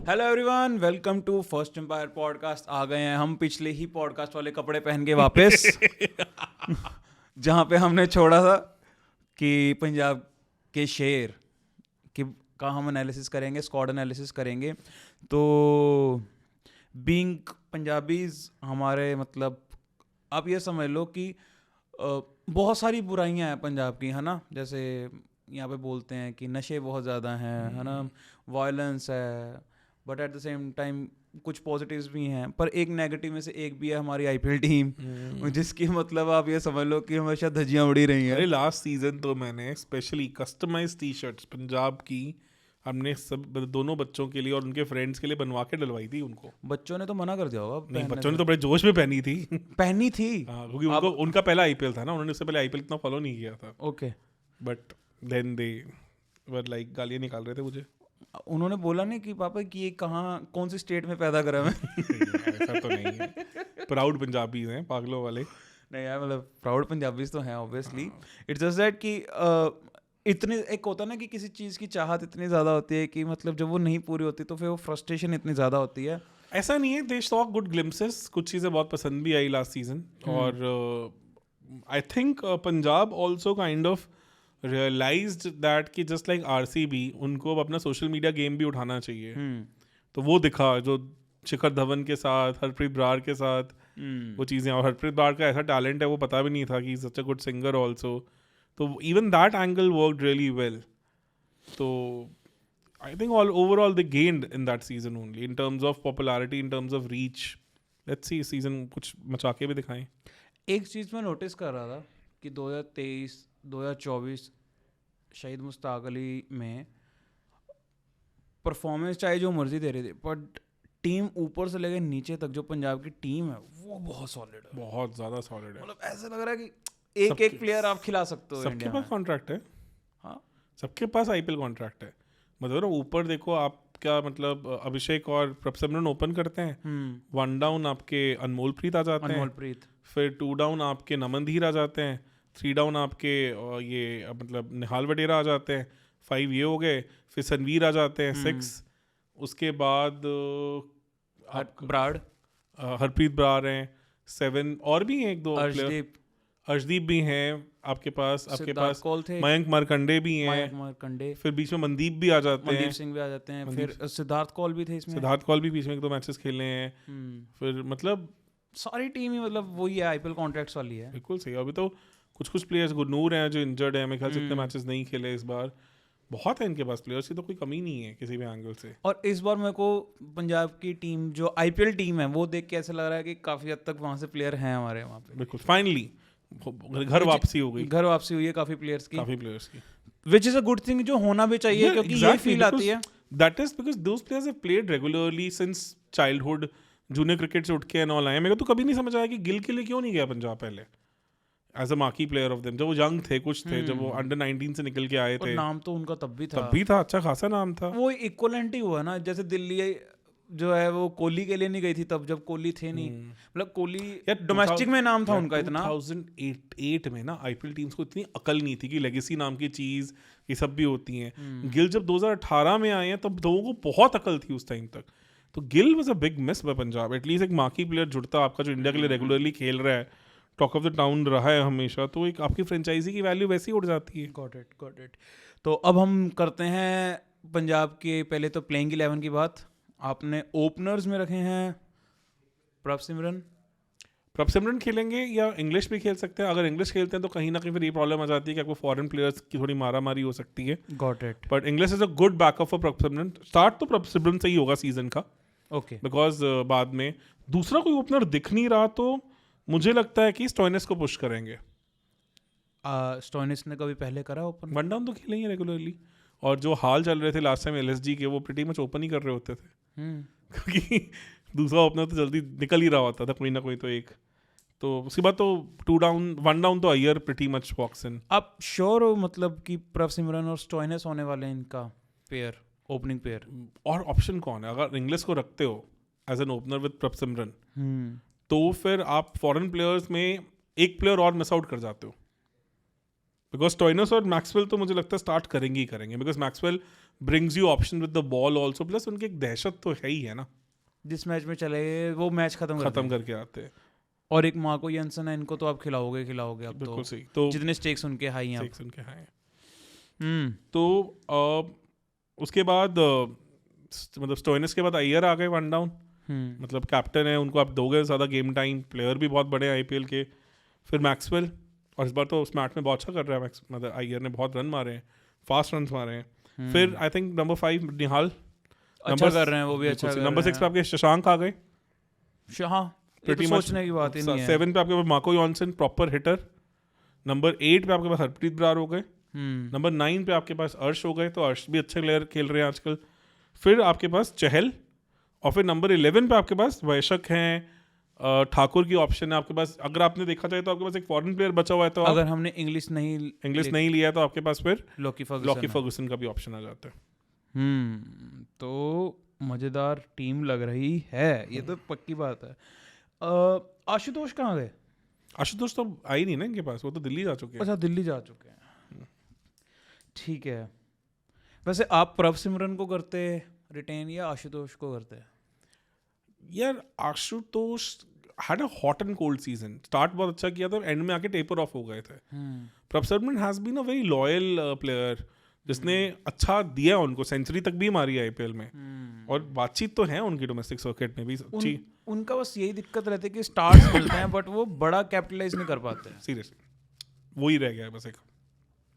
Hello everyone, welcome to first empire podcast. आ गए हैं हम पिछले ही पॉडकास्ट वाले कपड़े पहन के वापस जहाँ पे हमने छोड़ा था कि पंजाब के शेर कि का हम एनालिसिस करेंगे, स्क्वाड एनालिसिस करेंगे। तो बीइंग पंजाबीज हमारे मतलब आप ये समझ लो कि बहुत सारी बुराइयां हैं पंजाब की, है ना। जैसे यहाँ पे बोलते हैं कि नशे बहुत ज़्यादा हैं, है ना, वायलेंस है, but at the same time कुछ पॉजिटिव्स भी हैं। पर एक नेगेटिव में से एक भी है हमारी आईपीएल टीम, जिसकी मतलब आप ये समझ लो कि हमेशा धज्जियां उड़ी रही हैं। अरे लास्ट सीजन तो मैंने specially customise T shirts Punjab की हमने सब दोनों बच्चों के लिए और उनके फ्रेंड्स के लिए बनवा के डलवाई थी उनको। बच्चों ने तो मना कर दिया होगा नहीं, पहनने बच्चों ने से। तो बड़े जोश में पहनी थी। पहनी थी। हाँ, क्योंकि उनको उनका पहला आईपीएल था ना, उन्होंने उससे पहले आईपीएल इतना फॉलो नहीं किया था। Okay. But then they were like गालियाँ निकाल रहे थे मुझे। उन्होंने बोला नहीं कि पापा कि ये कहाँ कौन सी स्टेट में पैदा करा मैं? ऐसा तो नहीं है, प्राउड पंजाबी हैं पागलों वाले। नहीं यार, मतलब प्राउड पंजाबीज तो हैं ऑब्वियसली। इट्स जस्ट दैट कि इतने एक होता है ना कि किसी चीज़ की चाहत इतनी ज़्यादा होती है कि मतलब जब वो नहीं पूरी होती तो फिर वो फ्रस्ट्रेशन इतनी ज़्यादा होती है। ऐसा नहीं है, दे सॉ गुड ग्लिम्पसेस, कुछ चीज़ें बहुत पसंद भी आई लास्ट सीजन। और I think Punjab also kind of realised that कि जस्ट लाइक आरसीबी, उनको अब अपना सोशल मीडिया गेम भी उठाना चाहिए। तो वो दिखा जो शिखर धवन के साथ, हरप्रीत बरार के साथ वो चीज़ें। और हरप्रीत बरार का ऐसा टैलेंट है वो पता भी नहीं था कि सच अ गुड सिंगर ऑल्सो। तो even that angle worked really well. तो I think overall they gained in that season only in terms of popularity, in terms of reach. Let's see season कुछ मचा के भी दिखाएं। एक चीज़ मैं नोटिस कर रहा था कि 2023 2024 शहीद मुश्ताक अली में परफॉर्मेंस चाहे जो मर्जी दे रही थी, बट टीम ऊपर से लेकर नीचे तक जो पंजाब की टीम है वो बहुत सॉलिड है, बहुत ज़्यादा सॉलिड है। मतलब ऐसा लग रहा है कि एक एक प्लेयर आप खिला सकते हो सबके इंडिया पास में। कॉन्ट्रैक्ट है। हाँ, सबके पास आईपीएल कॉन्ट्रैक्ट है। मतलब ना ऊपर देखो आप क्या, मतलब अभिषेक और प्रभसिमरन ओपन करते हैं, 1 डाउन आपके अनमोलप्रीत आ जाते हैं, अनमोलप्रीत, फिर 2 डाउन आपके नमनधीर आ जाते हैं, 3 डाउन आपके ये मतलब निहाल वडेरा आ जाते हैं, 5 ये हो गए, फिर सनवीर आ जाते हैं 6। उसके बाद ब्राड, हरप्रीत बरार हैं 7, और भी हैं एक दो प्लेयर, अर्शदीप भी हैं आपके पास कौल थे, मयंक मारकंडे भी हैं, मयंक मारकंडे, फिर बीच में मनदीप भी आ जाते हैं, मनदीप सिंह भी आ जाते हैं, फिर सिद्धार्थ कौल भी थे इसमें, सिद्धार्थ कौल भी बीच में 1-2 मैचेस खेले हैं। फिर मतलब सारी टीम ही मतलब वही है, आईपीएल कॉन्ट्रैक्ट्स वाली है। बिल्कुल सही। अभी तो कुछ कुछ प्लेयर्स, गुरनूर हैं जो इंजर्ड है, मेरे ख्याल से इतने मैचेस नहीं खेले इस बार। बहुत है इनके पास प्लेयर्स की, तो कोई कमी नहीं है किसी भी एंगल से। और इस बार मेरे को पंजाब की टीम जो आईपीएल टीम है वो देख के ऐसा लग रहा है कि काफी हद तक वहां से प्लेयर हैं हमारे वहाँ पे। बिल्कुल, फाइनली घर वापसी हो गई, घर वापसी हुई है काफी प्लेयर्स की, काफी प्लेयर्स की, which is a good thing, जो होना भी चाहिए क्योंकि ये फील आती है। That is because those players have played regularly since childhood, junior cricket से उठ के एंड ऑल आए। मेरे को तो कभी नहीं समझ आया कि गिल के लिए क्यों नहीं गया पंजाब पहले as a marquee player of them. जब वो यंग थे, कुछ थे, जब वो अंडर 19 से निकल के आए और थे, नाम तो उनका तब भी था अच्छा खासा नाम था। वो इक्वलेंट ही हुआ ना, जैसे दिल्ली जो है वो कोहली के लिए नहीं गई थी तब जब कोहली थे नहीं, मतलब कोहली डोमेस्टिक में नाम था उनका इतना। 2008 में ना आईपीएल टीम्स को इतनी अकल नहीं थी कि लेगेसी नाम की चीज ये सब भी होती हैं। गिल जब 2018 में आए हैं तब लोगों को बहुत अकल थी उस टाइम तक। तो Gill was a big miss by Punjab. At least एक मार्की प्लेयर जुड़ता आपका जो इंडिया के लिए रेगुलरली खेल रहा है, टॉक ऑफ द टाउन रहा है हमेशा, तो एक आपकी फ्रेंचाइजी की वैल्यू वैसे ही उड़ जाती है। Got it. तो अब हम करते हैं पंजाब के पहले तो प्लेइंग 11 की बात। आपने ओपनर्स में रखे हैं प्रभसिमरन खेलेंगे या इंग्लिश भी खेल सकते हैं। अगर इंग्लिश खेलते हैं तो कहीं ना कहीं फिर ये प्रॉब्लम आ जाती है कि आपको फॉरेन प्लेयर्स की थोड़ी मारामारी हो सकती है। Got it. But English is a good backup for Prabhsimran. Start तो प्रभसिमरन से ही होगा सीजन का, ओके। बिकॉज बाद में दूसरा कोई ओपनर दिख नहीं रहा, तो मुझे लगता है कि स्टोइनिस को पुश करेंगे। स्टोइनिस ने कभी पहले करा ओपन? 1 डाउन तो खेलेंगे रेगुलरली, और जो हाल चल रहे थे लास्ट टाइम एलएसजी के, वो प्रीटी मच ओपन ही कर रहे होते थे, क्योंकि दूसरा ओपनर तो जल्दी निकल ही रहा होता था कोई ना कोई तो एक। तो उसके बाद तो 2 डाउन 1 डाउन तो अय्यर प्रीटी मच वॉक्स इन। आप श्योर हो मतलब कि प्रभसिमरन और स्टोइनिस होने वाले हैं इनका पेयर, ओपनिंग पेयर? और ऑप्शन कौन है? अगर इंग्लिश को रखते हो as an opener with Prabhsimran, तो फिर आप फॉरेन प्लेयर्स में एक प्लेयर और मिस आउट कर जाते हो। बिकॉज स्टोइनिस और मैक्सवेल तो मुझे लगता है स्टार्ट करेंगे ही करेंगे, because Maxwell brings you option with the ball also, plus उनकी एक दहशत तो है ही है ना, जिस मैच में चले गए वो मैच खत्म करके आते हैं। और एक मार्को जेनसन है, इनको तो आप खिलाओगे अब बिल्कुल तो सही, तो जितने स्टेक्स उनके हाई हैं stakes उनके high हैं। हम्म तो उसके बाद मतलब स्टोइनिस के बाद अय्यर आ गए वन डाउन, मतलब कैप्टन है, उनको आप दोगे ज़्यादा गेम टाइम, प्लेयर भी बहुत बड़े हैं आईपीएल के। फिर मैक्सवेल, और इस बार तो स्मार्ट में बहुत अच्छा कर रहा है मतलब अय्यर ने बहुत रन मारे हैं, फास्ट रन मारे हैं। फिर आई थिंक नंबर 5 निहाल अच्छा कर रहे हैं, वो भी अच्छा कर रहे हैं। नंबर 6 पे आपके शशांक आ गए, हाँ ये तो सोचने की बात ही नहीं है। 7 पे आपके पास Marco Johnson proper hitter, number 8 पे आपके पास हरप्रीत बरार हो गए, नंबर 9 पे आपके पास अर्श हो गए, तो अर्श भी अच्छे प्लेयर खेल रहे हैं आजकल। फिर आपके पास चहल, और फिर नंबर 11 पे आपके पास वैशक हैं, ठाकुर की ऑप्शन है आपके पास। अगर आपने देखा जाए तो आपके पास एक फॉरेन प्लेयर बचा हुआ है, तो अगर हमने इंग्लिश नहीं लिया है तो आपके पास फिर लॉकी फर्गुसन का भी ऑप्शन आ जाता है। तो मजेदार टीम लग रही है, ये तो पक्की बात है। आशुतोष कहाँ गए? आशुतोष तो आई नहीं ना इनके पास, वो तो दिल्ली जा चुके हैं। अच्छा दिल्ली जा चुके हैं, ठीक है। वैसे आप प्रभ सिमरन को करते रिटेन या आशुतोष को करते? यार Ashutosh had a hot and cold season, start बहुत अच्छा किया था, एंड में आके टेपर ऑफ हो गए थे। Prabh Simran has been a very loyal player, जिसने अच्छा दिया उनको, सेंचुरी तक भी मारी है आईपीएल में, और बातचीत तो है उनकी डोमेस्टिक सर्किट में भी अच्छी। उनका बस यही दिक्कत रहती है कि स्टार्स मिलते हैं बट वो बड़ा कैपिटलाइज नहीं कर पाते हैं। सीरियसली वही रह गया है बस एक,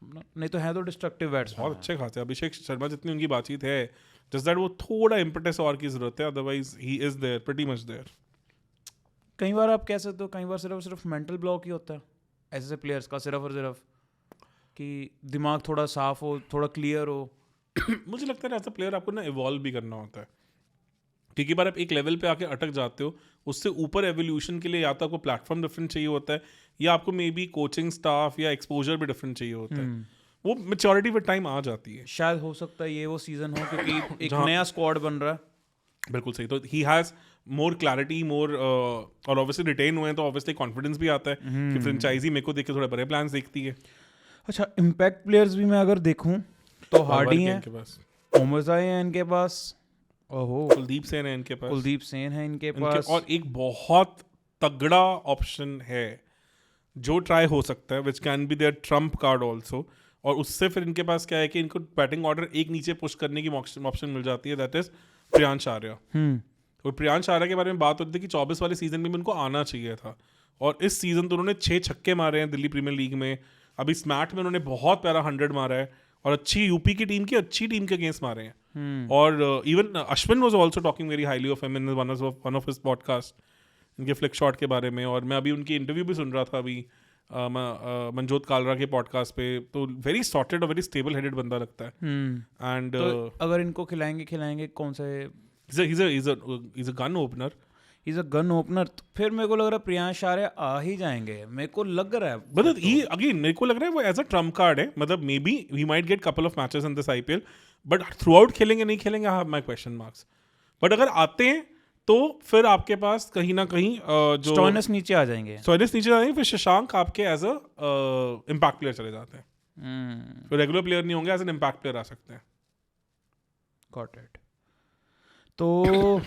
नहीं तो है तो डिस्ट्रक्टिव बैट्समैन, बहुत अच्छे खासे। अभिषेक शर्मा जितनी उनकी बातचीत है, जस्ट दैट वो थोड़ा इम्पेटस और की जरूरत है, otherwise he is there, pretty much there. कई बार आप कह सकते हो, कई बार सिर्फ मेंटल ब्लॉक ही होता है ऐसे प्लेयर्स का, सिर्फ और सिर्फ कि दिमाग थोड़ा साफ हो, थोड़ा क्लियर हो। मुझे लगता है एज अ प्लेयर आपको ना इवॉल्व भी करना होता है, क्योंकि बार आप एक लेवल पे आके अटक जाते हो, उससे ऊपर एवोल्यूशन के लिए या तो आपको प्लेटफॉर्म डिफरेंट चाहिए होता है, या आपको मे बी कोचिंग स्टाफ या एक्सपोजर भी डिफरेंट चाहिए होता है। वो मैच्योरिटी विद टाइम आ जाती है। शायद हो सकता है ये वो सीजन हो, क्योंकि एक नया स्क्वाड बन रहा है। बिल्कुल सही, तो ही हैज मोर क्लैरिटी, मोर, और ऑब्वियसली रिटेन हुए हैं तो ऑब्वियसली कॉन्फिडेंस भी आता है कि फ्रेंचाइजी मेरे को देख के थोड़े बड़े प्लान्स देखती है। अच्छा इम्पैक्ट प्लेयर्स भी मैं अगर देखूं तो हार्डी हैं इनके पास, ओमरजाई है इनके पास, ओहो कुलदीप सेन है इनके पास, कुलदीप सेन है इनके पास, और एक बहुत तगड़ा ऑप्शन है जो ट्राई हो सकता है, which can be their trump card also, और उससे फिर इनके पास क्या है कि इनको बैटिंग ऑर्डर एक नीचे पुश करने की ऑप्शन मिल जाती है, दैट इज प्रियांश आर्या। तो प्रियांश आर्या के बारे में बात होती थी कि 24 वाले सीजन में भी उनको आना चाहिए था, और इस सीजन तो उन्होंने 6 छक्के मारे हैं दिल्ली प्रीमियर लीग में। अभी स्मैट में उन्होंने बहुत प्यारा 100 मारा है, और अच्छी यूपी की टीम की अच्छी टीम के अगेंस्ट मारे हैं। और even Ashwin was also talking very highly of him in one of his podcast, इनके फ्लिक शॉट के बारे में। और मैं अभी उनकी इंटरव्यू भी सुन रहा था अभी मनजोत कालरा के पॉडकास्ट पे, तो वेरी सॉर्टेड और वेरी स्टेबल हेडेड बंदा लगता है। एंड तो अगर इनको खिलाएंगे कौन सा है? he's a gun opener. He's a gun opener, तो फिर मेरे को लग रहा है प्रियांश आर्या आ ही जाएंगे, मेरे को लग रहा है। मतलब he again मेरे को लग रहा है वो एज अ ट्रम्प कार्ड है, मतलब may be he might get couple of matches in this IPL, but through out खेलेंगे नहीं खेलेंगे, I have my question marks. But अगर आते हैं तो फिर आपके पास कहीं ना कहीं जो स्टोइनिस नीचे आ जाएंगे, फिर शशांक आपके एज अ इम्पैक्ट प्लेयर चले जाते हैं, तो रेगुलर प्लेयर नहीं होंगे, एज एन इम्पैक्ट प्लेयर आ सकते हैं। Got it. तो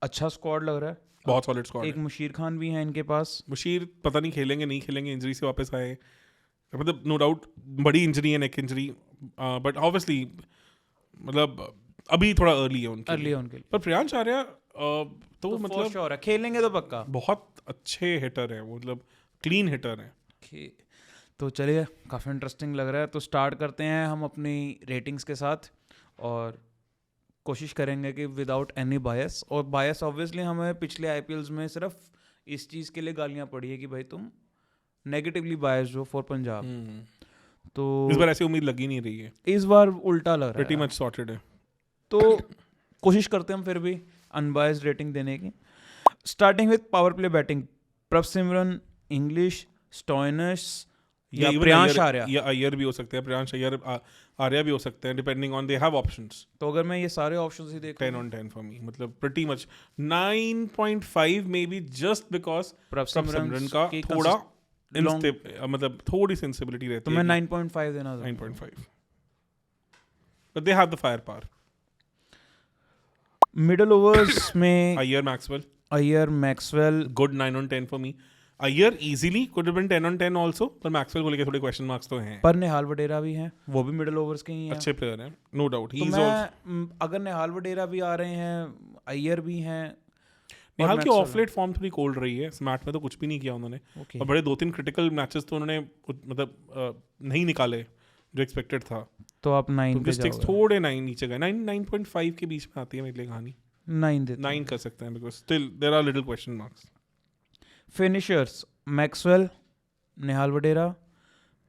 अच्छा स्क्वाड लग रहा है, बहुत सॉलिड स्क्वाड है। एक मुशीर खान भी है इनके पास। मुशीर पता नहीं खेलेंगे नहीं खेलेंगे, इंजरी से वापस आए, मतलब नो डाउट बड़ी इंजरी है, नेक इंजरी, बट ऑब्वियसली मतलब अभी थोड़ा अर्ली है उनके लिए। पर प्रियांश आर्या तो मतलब श्योर है खेलेंगे तो पक्का, बहुत अच्छे हिटर है, मतलब क्लीन हिटर है। तो चलिए काफ़ी इंटरेस्टिंग लग रहा है, तो स्टार्ट करते हैं हम अपनी रेटिंग्स के साथ, और कोशिश करेंगे कि विदाउट एनी बायस। और बायस ऑब्वियसली हमें पिछले आईपीएल्स में सिर्फ इस चीज़ के लिए गालियाँ पड़ी है कि भाई तुम नेगेटिवली बायस्ड हो फॉर पंजाब, तो इस बार ऐसी उम्मीद लगी नहीं रही है, इस बार उल्टा लग रहा है, प्रीटी मच सॉर्टेड है। तो कोशिश करते हैं हम फिर भी अनबायस्ड रेटिंग देने की। Starting with power play batting, प्रभ सिमरन, इंग्लिश, स्टोइनिस या प्रियांश आर्या, या अय्यर भी हो सकते हैं, प्रियांश अय्यर आर्या भी हो सकते हैं, depending on they have options. तो अगर मैं ये सारे ऑप्शंस ही देखूं 10 on 10 फॉर मी, मतलब pretty much 9.5 may be, just because प्रभ सिमरन का थोड़ा मतलब थोड़ी सेंसिबिलिटी रहती तो है मैं कि 9.5 देना था. 9.5 but they have the firepower. Middle overs में Iyer, Maxwell, Iyer, Maxwell. good 9 on 10 for me. Iyer easily could have been 10 on 10 also, पर Maxwell को लेके थोड़े क्वेश्चन मार्क्स तो हैं. पर निहाल वडेरा भी हैं, वो भी मिडल ओवर्स के ही हैं. अच्छे प्लेयर हैं, no doubt. तो He's मैं also अगर निहाल वडेरा भी आ रहे हैं, अय्यर भी हैं. निहाल की ऑफ लेट फॉर्म थोड़ी कोल्ड रही है. स्मैट में तो कुछ भी नहीं किया उन्होंने. Okay. और बड़े 2-3 क्रिटिकल मैचेस तो उन्होंने मतलब नहीं निकाले जो एक्सपेक्टेड था. तो आप 9 तो पे स्टिक्स जाओगे. थोड़े 9 नीचे गए. 9.5 के बीच में आती है मेरे लिए कहानी. 9 देते. 9 कर सकते हैं because still there are little question marks. Finishers Maxwell, Nihal Wadhera,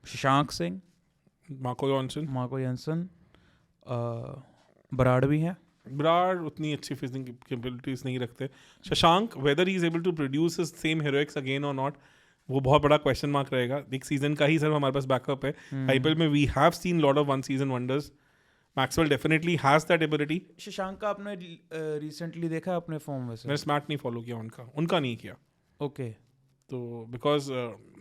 Shashank Singh, Marco Johnson. Marco Jansen, Brar भी हैं. ब्राड उतनी अच्छी फिजिंग कैपेबिलिटीज नहीं रखते. Shashank whether he is able to produce his same heroics again और नॉट, वो बहुत बड़ा क्वेश्चन मार्क रहेगा. एक सीजन का ही सिर्फ हमारे पास बैकअप है. आईपीएल में we have seen lot of one season wonders. Maxwell definitely has that ability. Shashank का आपने रिसेंटली देखा अपने फॉर्म में से? मैंने स्मैट नहीं फॉलो किया उनका नहीं किया. ओके. तो because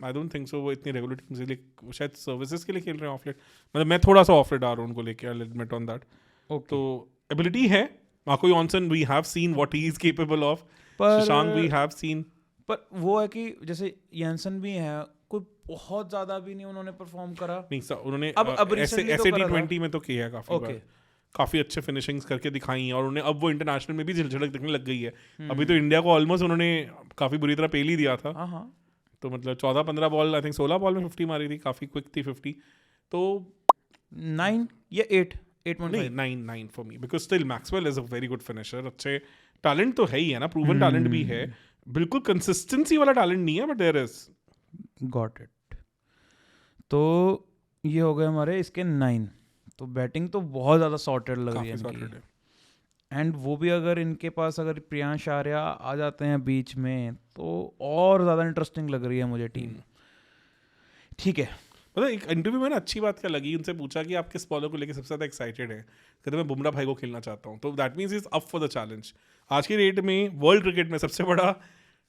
I don't think so वो इतनी रेगुलर टीम के लिए शायद सर्विसेज के लिए खेल रहे हैं ऑफलेट. मतलब मैं थोड़ा सा ऑफलेट आ रहा हूँ उनको लेके. I admit on that. Okay. तो एबिलिटी है. Marco Jansen we have seen what he is capable of. पर शशांक वी हैव सीन. पर वो है कि जैसे जेंसन भी है, कोई बहुत ज्यादा भी नहीं उन्होंने परफॉर्म करा. नहीं सर उन्होंने अब ऐसे recently तो ऐसे करा था. T20 में तो किया है काफी ओके. बार. काफी अच्छे फिनिशिंग्स करके दिखाई. और उन्हें अब वो इंटरनेशनल में भी झिलझड़क दिखने लग गई है. अभी तो इंडिया को ऑलमोस्ट उन्होंने काफी बुरी तरह पेल ही दिया था. हाँ हाँ. तो मतलब 14-15 बॉल आई थिंक 16 बॉल में 50 मारी थी. काफी क्विक थी 50. तो 9 या 8 नहीं 8.5. 9 for me because still Maxwell is a very good finisher. अच्छे टैलेंट तो है ही है ना. प्रूवन टैलेंट भी है. बिल्कुल कंसिस्टेंसी वाला टैलेंट नहीं है but there is. Got it. तो ये हो गए हमारे इसके 9. तो बैटिंग तो बहुत ज़्यादा सॉर्टेड लग रही है काफी इनकी. सॉर्टेड है. एंड वो भी अगर इनके पास अगर प्रियांश आर्या आ जाते हैं बीच में तो और ज़्यादा इंटरेस्टिंग लग रही है मुझे टीम. ठीक है. मतलब एक इंटरव्यू में ना अच्छी बात क्या लगी. उनसे पूछा कि आप किस बॉलर को लेकर सबसे ज़्यादा एक्साइटेड है. कहते मैं बुमराह भाई को खेलना चाहता हूँ. तो that means is up for the challenge. आज की डेट में वर्ल्ड क्रिकेट में सबसे बड़ा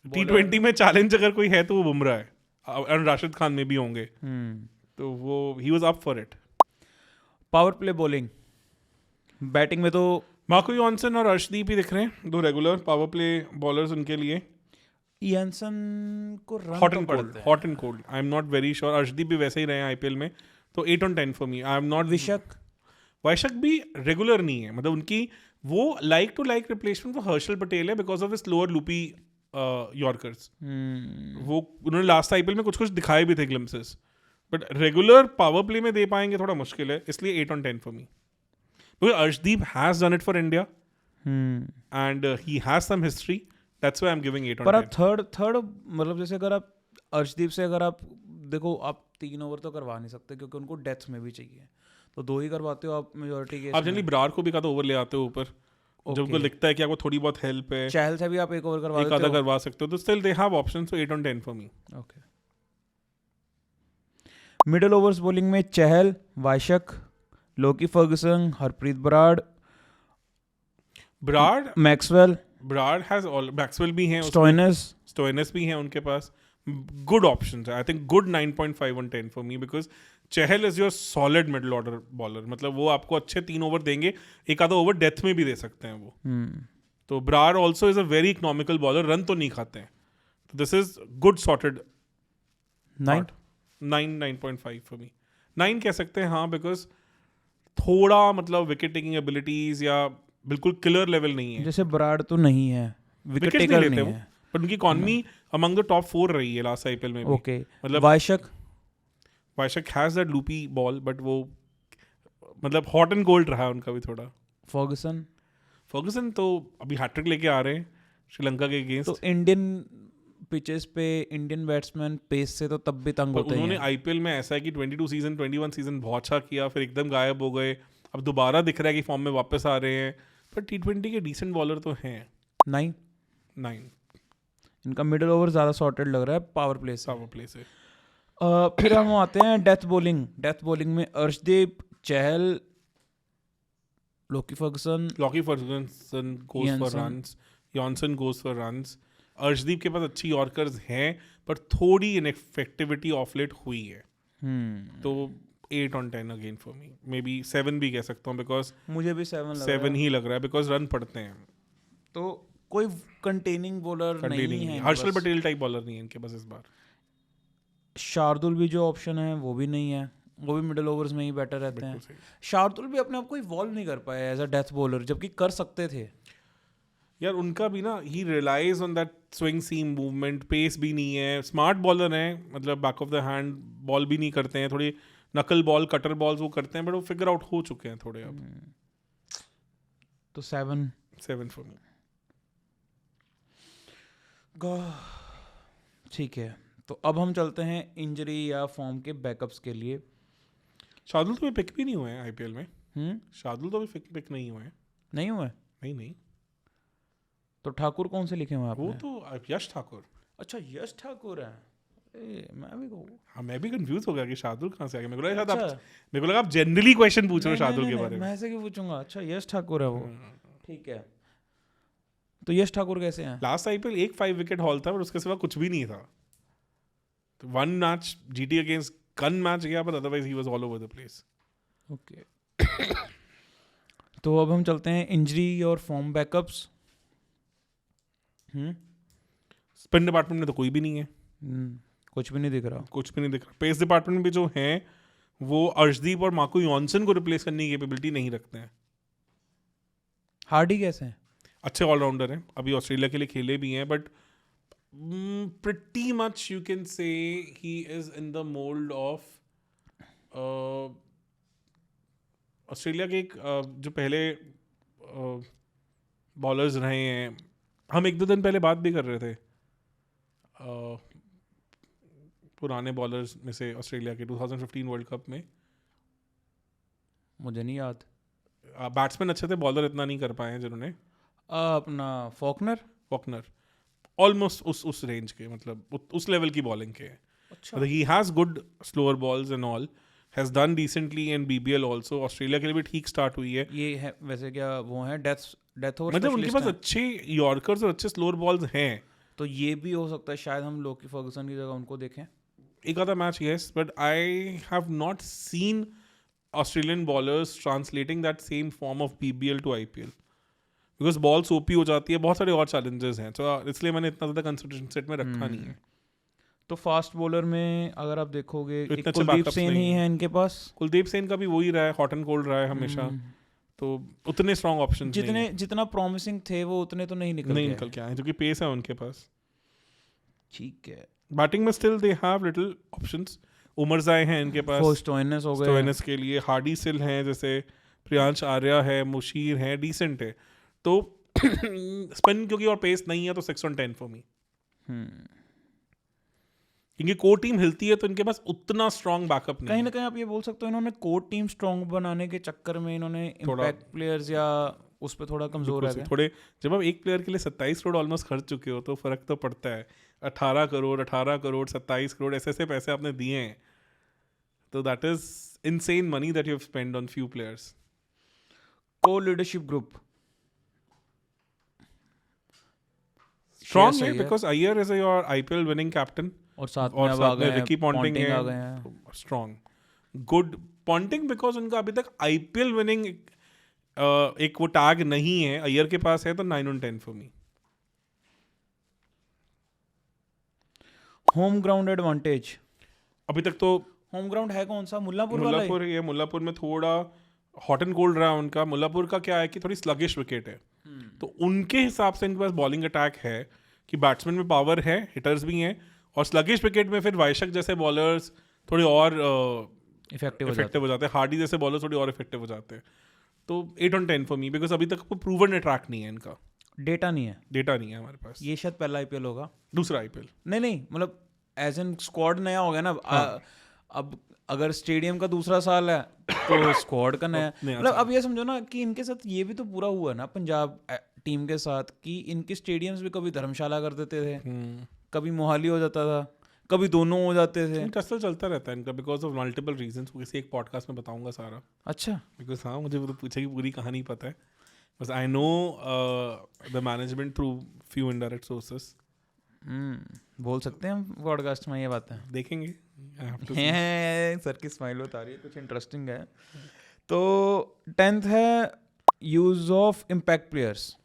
T20 में चैलेंज अगर कोई है तो वो बुमराह है. और राशिद खान में भी होंगे. तो वो he was up for it. Power play bowling. Batting में तो मार्को जॉनसन और अर्शदीप ही दिख रहे हैं. 2 रेगुलर पावर प्ले बॉलर्स उनके लिए. जेंसन को रन हॉट तो एंड पड़ते कोल्ड. हैं. Hot and cold. I am not very sure. Arshdeep भी वैसे ही रहे हैं आईपीएल में. तो 8 on 10 for me. I am not. Vyshak भी रेगुलर नहीं है. मतलब उनकी वो लाइक टू लाइक रिप्लेसमेंट वो हर्षल पटेल है because of slower loopy yorkers. वो उन्होंने लास्ट आईपीएल में कुछ दिखाए भी थे glimpses. But regular power play में दे पाएंगे थोड़ा मुश्किल है. इसलिए 8 on 10 for me. Arshdeep has done it for India and he has some history. That's why I am giving 8 on 10. पर आप थर्ड मतलब जैसे अगर आप अर्शदीप से अगर आप देखो, आप 3 ओवर तो करवा नहीं सकते क्योंकि उनको डेथ में भी चाहिए. तो 2 ही करवाते हो आप मेजोरिटी केस. आप जनरली ब्रार को भी का तो ओवर ले आते हो ऊपर. जब उनको लिखता है कि आपको थोड़ी बहुत हेल्प है. चहल से भी आप 1 ओवर करवा एक देते आधा हो. करवा सकते हो. तो still they have options. So 8 on 10 for me. Okay. Middle overs bowling में Chahal, Vyshak, Lockie Ferguson, Harpreet Brar, Maxwell has all. Maxwell भी हैं. स्टोइनिस भी हैं उनके पास. गुड ऑप्शंस है. I think good 9.5 on 10 for me because Chahal is your solid middle order bowler. मतलब वो आपको अच्छे 3 ओवर देंगे. एक आधा ओवर डेथ में भी दे सकते हैं वो. तो Brar also is a very economical bowler. Run तो नहीं खाते हैं. तो this is good sorted. 9.5 for me. 9 कह सकते हैं हाँ बिकॉज थोड़ा मतलब विकेट टेकिंग एबिलिटीज या बिल्कुल किलर लेवल नहीं है. जैसे बराड़ तो नहीं है, विकेट नहीं टेकर लेते नहीं वो. है. बट उनकी इकॉनमी अमंग द टॉप 4 रही है लास्ट आईपीएल में भी. ओके. मतलब Vyshak has that loopy ball but वो मतलब हॉट एंड कोल्ड रहा है उनका भी थोड़ा. फर्गुसन तो अभी हैट्रिक लेके आ रहे हैं श्रीलंका के अगेंस्ट. तो इंडियन पिचेस पे इंडियन बैट्समैन पेस से तो तब भी तंग होते हैं. उन्होंने आईपीएल में ऐसा है कि 22 सीजन 21 सीजन बहुत अच्छा किया. फिर एकदम गायब हो गए. अब दोबारा दिख रहा है कि फॉर्म में वापस आ रहे हैं. पर T20 के डिसेंट बॉलर तो हैं. 9 इनका मिडल ओवर ज़्यादा सॉर्टेड लग रहा है पावर प्ले से. फिर हम आते हैं डेथ बॉलिंग में Arshdeep, Chahal, Lockie Ferguson goes for runs. Johnson goes for runs. Arshdeep के पास अच्छी यॉर्कर्स हैं पर थोड़ी इनफेक्टिविटी ऑफ लेट हुई है. तो 8 on 10 again for me. May be 7 भी कह सकता हूँ बिकॉज मुझे भी 7 लग रहा 7 ही लग रहा है बिकॉज रन पड़ते हैं. तो कोई कंटेनिंग बॉलर नहीं है. हर्षल पटेल टाइप बॉलर नहीं है इनके पास इस बार. शार्दुल भी जो ऑप्शन है वो भी नहीं है, वो भी मिडिल ओवर्स में ही बेटर रहते हैं. शार्दुल भी अपने आप को इवॉल्व नहीं कर पाए एज अ डेथ बॉलर, जबकि कर सकते थे. यार उनका भी ना ही relies on that swing seam movement. Pace भी नहीं है. स्मार्ट बॉलर हैं, मतलब back of the hand ball भी नहीं करते हैं. थोड़ी नकल बॉल कटर बॉल्स वो करते हैं बट वो फिगर आउट हो चुके हैं थोड़े अब. तो 7 फॉर मी. ठीक है. तो अब हम चलते हैं इंजरी या फॉर्म के बैकअप्स के लिए. शार्दुल तो भी पिक भी नहीं हुए हैं आईपीएल में. शार्दुल तो भी पिक नहीं हुए हैं. नहीं हुए. नहीं. तो ठाकुर कौन से लिखे हुए आपने? वो तो यश ठाकुर. अच्छा, यश ठाकुर है. मैं भी कंफ्यूज हो गया कि शार्दुल कहाँ से आ गया. मेरे को लगा आप जनरली क्वेश्चन पूछ रहे हो शार्दुल के बारे में. मैं ऐसे क्यों पूछूंगा. अच्छा, यश ठाकुर है वो. ठीक है. तो यश ठाकुर कैसे हैं? लास्ट आईपीएल एक 5 विकेट हॉल था और उसके सिवा कुछ भी नहीं था. तो 1 match GT against gun match गया but otherwise he was all over the place. Okay. तो अब हम चलते हैं इंजरी और फॉर्म बैकअप्स. स्पिन डिपार्टमेंट में तो कोई भी नहीं है. कुछ भी नहीं दिख रहा. पेस डिपार्टमेंट में भी जो हैं वो अर्शदीप और मार्को जॉनसन को रिप्लेस करने की कैपेबिलिटी नहीं रखते हैं. हार्डी कैसे हैं? अच्छे ऑलराउंडर हैं. अभी ऑस्ट्रेलिया के लिए खेले भी हैं but pretty much you can say he is in the mold of Australia के एक जो पहले बॉलर्स रहे हैं. हम 1-2 दिन पहले बात भी कर रहे थे पुराने बॉलर्स में से ऑस्ट्रेलिया के 2015 वर्ल्ड कप में. मुझे नहीं याद. बैट्समैन अच्छे थे, बॉलर इतना नहीं कर पाए हैं जिन्होंने. अपना फॉकनर ऑलमोस्ट उस रेंज के, मतलब उस लेवल की बॉलिंग के. अच्छा. He has good slower balls and all. Has done decently in BBL also. Australia के लिए भी ठीक स्टार्ट हुई है. ये है वैसे क्या वो है डेथ ओवर, मतलब उनके पास अच्छे यॉर्कर्स और अच्छे स्लोअर बॉल्स हैं. तो ये भी हो सकता है शायद हम लोकी फर्गुसन की जगह उनको देखें. एक आधा match yes, but I have not seen Australian bowlers translating that same form of BBL to IPL because ball soapy हो जाती है. बहुत सारे और चैलेंजेस हैं, तो इसलिए मैंने इतना ज़्यादा कंसिडरेशन सेट में रखा नहीं है. तो फास्ट बॉलर में अगर आप देखोगे तो इतने कुलदीप सेन ही है इनके पास. कुलदीप सेन का भी वही रहा है, हॉट एंड कोल्ड रहा है हमेशा. तो उतने स्ट्रॉन्ग ऑप्शन जितना प्रॉमिसिंग थे वो उतने तो नहीं निकल के आए, क्योंकि पेस है उनके पास. ठीक है. बैटिंग में still they have little options. Omarzai हैं इनके पास, स्टोइनिस हो गए, स्टोइनिस के लिए हार्डी सिल हैं, जैसे प्रियांश आर्या है, मुशीर है, डिसेंट है. तो स्पिन क्योंकि और पेस नहीं है तो 6 on 10 फॉर मी. क्योंकि कोर टीम हिलती है तो इनके पास उतना स्ट्रॉन्ग बैकअप नहीं. कहीं ना कहीं आप ये बोल सकते हो इन्होंने कोर टीम स्ट्रॉन्ग बनाने के चक्कर में इन्होंने इम्पैक्ट प्लेयर्स या उस पर थोड़ा कमजोर है. थोड़े जब आप एक प्लेयर के लिए 27 करोड़ ऑलमोस्ट खर्च चुके हो तो फर्क तो पड़ता है. 18 करोड़ 27 करोड़ ऐसे पैसे आपने दिए हैं, तो that is insane money that you have spend on few players. को लीडरशिप ग्रुप स्ट्रॉन्ग है because Iyer is your IPL winning captain और साथ में रिकी पॉन्टिंग आ गए हैं. स्ट्रॉन्ग गुड पॉन्टिंग बिकॉज उनका अभी तक आईपीएल विनिंग एक वो टैग नहीं है. अय्यर के पास है तो 9 on 10 for me. Home ground advantage अभी तक तो होम ग्राउंड है कौन सा? मुल्लापुर है. मुल्लापुर में थोड़ा हॉट एंड कोल्ड रहा उनका. मुल्लापुर का क्या है कि थोड़ी स्लगिश विकेट है, तो उनके हिसाब से इनके पास बॉलिंग अटैक है कि बैट्समैन में पावर है, हिटर्स भी हैं, और स्लगिश विकेट में फिर वाइशक जैसे बॉलर्स थोड़े और इफेक्टिव हो जाते हैं. हार्डी जैसे बॉलर थोड़ी और इफेक्टिव हो जाते हैं. तो 8 on 10 फॉर मी बिकॉज अभी तक प्रूवन अटैक नहीं है इनका. डेटा नहीं है हमारे पास. ये शायद पहला आईपीएल होगा, दूसरा आईपीएल नहीं मतलब एज एन स्क्वाड नया हो गया ना. अब अगर स्टेडियम का दूसरा साल है तो स्क्वाड का नया मतलब अब ये समझो ना कि इनके साथ ये भी तो पूरा हुआ ना पंजाब टीम के साथ कि इनके स्टेडियम्स भी कभी धर्मशाला कर देते थे, कभी मोहाली हो जाता था, कभी दोनों हो जाते थे. टसल चलता रहता है इनका बिकॉज ऑफ मल्टीपल रीजंस. किसी एक पॉडकास्ट में बताऊंगा सारा. अच्छा. बिकॉज हाँ मुझे तो पूछे की पूरी कहानी पता है. बस I know the management through few indirect sources. बोल सकते हैं हम पॉडकास्ट में ये बातें देखेंगे। I have to see. हैं सर की स्माइल बता रही है, कुछ इंटरेस्टिंग है। तो 10th है यूज ऑफ इम्पैक्ट प्लेयर्स।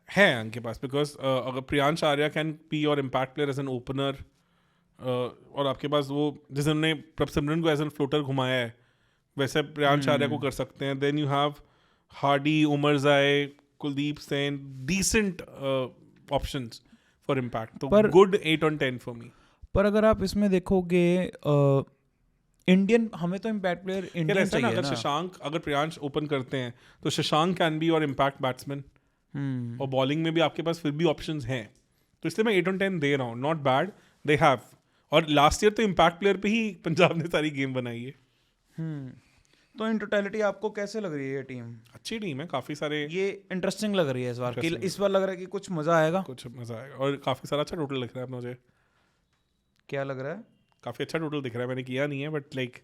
है उनके पास, बिकॉज अगर Priyansh Arya can be your impact player as an opener, और आपके पास वो जिस उन्होंने प्रभसिमरन को एज एन फ्लोटर घुमाया है वैसे प्रियांश आर्या को कर सकते हैं। Then you have Hardie, Omarzai, Kuldeep Sen, decent options for impact. तो गुड 8 on 10 फॉर मी। पर अगर आप इसमें देखोगे इंडियन, हमें तो इम्पैक्ट प्लेयर इंडियन चाहिए अगर ना। शशांक, अगर प्रियांश ओपन करते हैं तो Shashank can be your impact batsman, और बॉलिंग में भी आपके पास फिर भी ऑप्शंस हैं। तो इसलिए मैं 8 on 10 दे रहा हूँ। Not bad, they have. और लास्ट ईयर तो इम्पैक्ट प्लेयर पे ही पंजाब ने सारी गेम बनाई है। तो इन टोटलिटी आपको कैसे लग रही है ये टीम? अच्छी टीम है, काफी सारे, ये इंटरेस्टिंग लग रही है इस बार कि Interesting इस बार लग रहा है कि कुछ मजा आएगा। कुछ मजा आएगा, और काफी सारा अच्छा टोटल दिख रहा है मुझे। क्या लग रहा है? काफी अच्छा टोटल दिख रहा है, मैंने किया नहीं है बट लाइक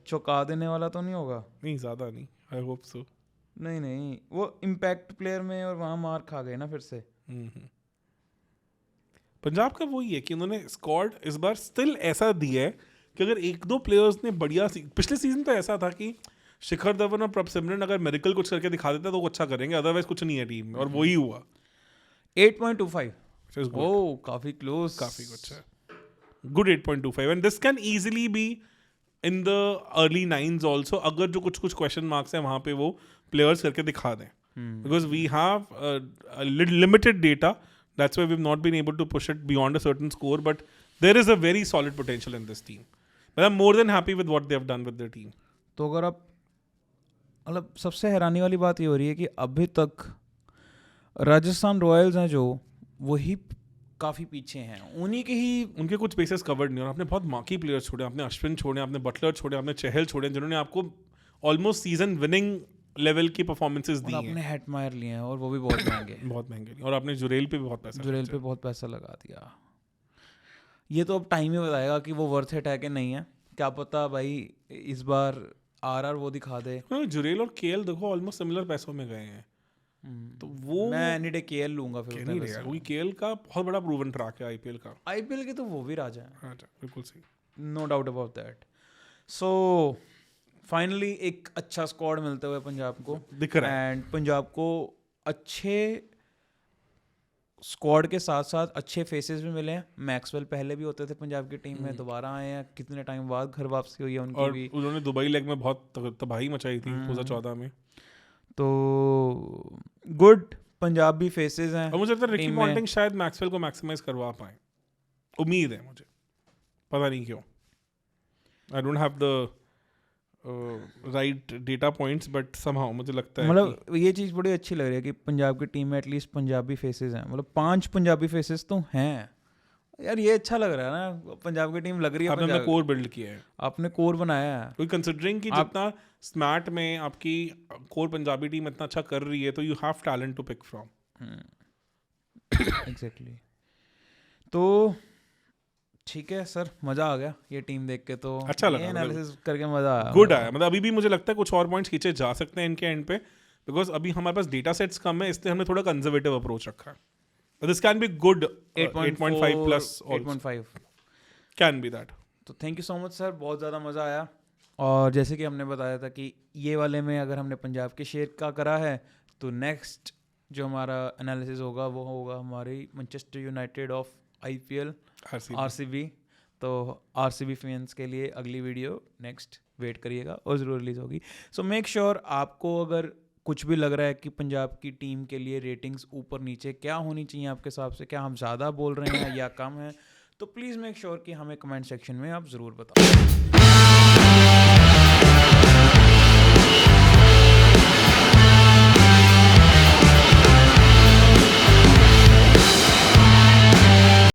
चौंका देने वाला तो नहीं होगा? नहीं, ज्यादा नहीं, आई होप सो। नहीं, वो इम्पैक्ट प्लेयर में और वहाँ मार खा गए ना फिर से। पंजाब का वही है कि उन्होंने स्क्वाड इस बार स्टिल ऐसा दिया है कि अगर एक दो प्लेयर्स ने बढ़िया, पिछले सीजन तो ऐसा था कि शिखर धवन और प्रभसिमरन अगर मेरिकल कुछ करके दिखा देता तो वो अच्छा करेंगे, अदरवाइज कुछ नहीं है टीम में, और वही हुआ। 8.25 ओह काफी क्लोज, काफी अच्छा है, good 8.25 and this can easily be in the early nines also, अगर जो कुछ क्वेश्चन मार्क्स हैं वहां पे वो प्लेयर्स करके दिखा दें, because we have limited data, that's why we have not been able to push it beyond a certain score, but there is a very solid potential in this team. I am more than happy with what they have done with their team. तो अगर आप, मतलब सबसे हैरानी वाली बात ये हो रही है कि अभी तक राजस्थान रॉयल्स हैं जो, वही काफी पीछे हैं, उन्हीं के ही, उनके कुछ बेसेस कवर्ड नहीं, और आपने बहुत मार्की प्लेयर्स छोड़े, आपने अश्विन छोड़े, आपने बटलर छोड़े, आपने चहल छोड़े, जिन्होंने आपको ऑलमोस्ट सीजन विनिंग लेवल की परफॉर्मेंसेस दी हैं। आपने हेटमायर लिए हैं और वो भी बहुत महंगे बहुत महंगे, और आपने जुरेल पे भी बहुत पैसा, जुरेल पे बहुत पैसा लगा दिया। ये तो अब टाइम ही बताएगा कि वो वर्थ इट है कि नहीं है। क्या पता भाई इस बार आरआर वो दिखा दे। जुरेल और केएल देखो ऑलमोस्ट सिमिलर पैसों में गए हैं, तो वो मैं एनी डे केएल लूंगा फिर। नहीं रहेगा, वही केएल का बहुत बड़ा प्रूवन ट्रैक है आईपीएल का। आईपीएल के तो वो भी राजा हैं, हाँ बिल्कुल सही, no doubt about that. So finally एक अच्छा स्क्वाड मिलते हुए पंजाब को दिख रहा है, एंड पंजाब को अच्छे स्क्वाड के साथ साथ अच्छे फेसेस भी मिले हैं। मैक्सवेल पहले भी होते थे पंजाब की टीम में, दोबारा आए हैं, कितने टाइम बाद घर वापसी हुई है उनकी और भी। उन्होंने दुबई लेग में बहुत तबाही मचाई थी 2014 में। तो गुड, पंजाब भी फेसेस हैं। और मुझे लगता है रिकी टीम में। पॉन्टिंग शायद मैक्सवेल को मैक्सिमाइज करवा पाए, उम्मीद है मुझे, पता नहीं क्यों। I don't have the right data points but somehow मुझे लगता है मतलब ये चीज़ बड़ी अच्छी लग रही है कि पंजाब की टीम में एटलीस्ट पंजाबी फेसेस हैं, मतलब 5 पंजाबी फेसेस तो हैं यार। ये अच्छा लग रहा है ना, पंजाब की टीम लग रही है। आपने अपना कोर बिल्ड किया है, आपने कोर बनाया है। कोई कंसिडरिंग कि जितना स्मैट में आपकी कोर पंजाबी टीम इतना अच्छा कर रही है, तो you have talent to pick from. Exactly. तो ठीक है सर, मजा आ गया ये टीम देख के, तो अच्छा लगा, एनालिसिस करके मजा आया, गुड आया। मतलब अभी भी मुझे लगता है कुछ और पॉइंट्स खींचे जा सकते हैं इनके एंड पे, बिकॉज अभी हमारे पास डेटा सेट्स कम है, इसलिए हमने थोड़ा कंजर्वेटिव अप्रोच रखा है। This can be good 8.5 plus 8.5 can be that. तो thank you so much sir, बहुत ज़्यादा मज़ा आया। और जैसे कि हमने बताया था कि ये वाले में अगर हमने पंजाब के शेयर का करा है, तो नेक्स्ट जो हमारा एनालिसिस होगा वो होगा हमारी Manchester United of IPL RCB. तो आरसीबी फैंस के लिए अगली वीडियो नेक्स्ट वेट करिएगा और ज़रूर रिलीज़ होगी। सो मेक श्योर आपको अगर कुछ भी लग रहा है कि पंजाब की टीम के लिए रेटिंग्स ऊपर नीचे क्या होनी चाहिए आपके हिसाब से, क्या हम ज़्यादा बोल रहे हैं या कम है, तो प्लीज़ मेक श्योर कि हमें कमेंट सेक्शन में आप ज़रूर बताओ।